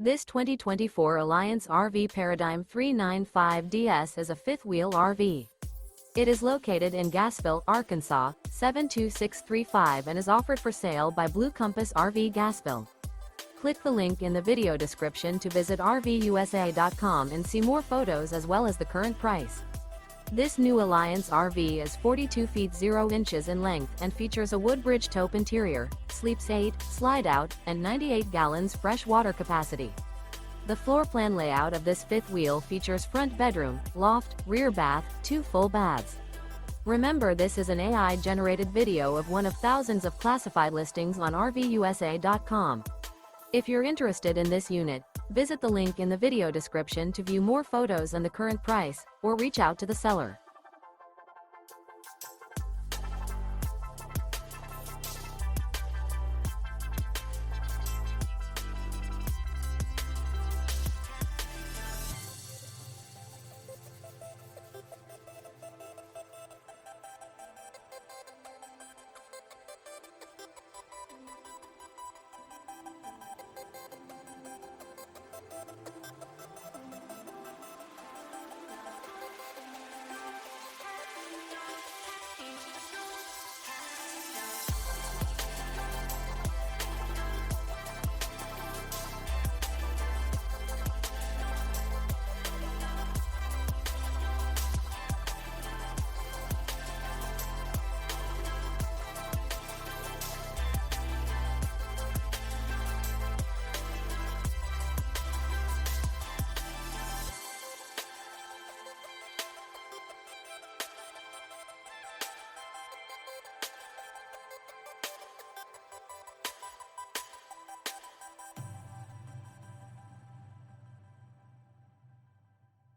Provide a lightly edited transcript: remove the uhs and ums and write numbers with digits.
This 2024 Alliance RV Paradigm 395DS is a fifth-wheel RV. It is located in Gassville, Arkansas, 72635 and is offered for sale by Blue Compass RV Gassville. Click the link in the video description to visit RVUSA.com and see more photos as well as the current price. This new Alliance RV is 42 feet 0 inches in length and features a WOODBRIDGE TAUPE interior, sleeps 8, slide-out, and 98 gallons fresh water capacity. The floor plan layout of this fifth wheel features front bedroom, loft, rear bath, 2 full baths. Remember, this is an AI-generated video of one of thousands of classified listings on RVUSA.com. If you're interested in this unit, visit the link in the video description to view more photos and the current price, or reach out to the seller.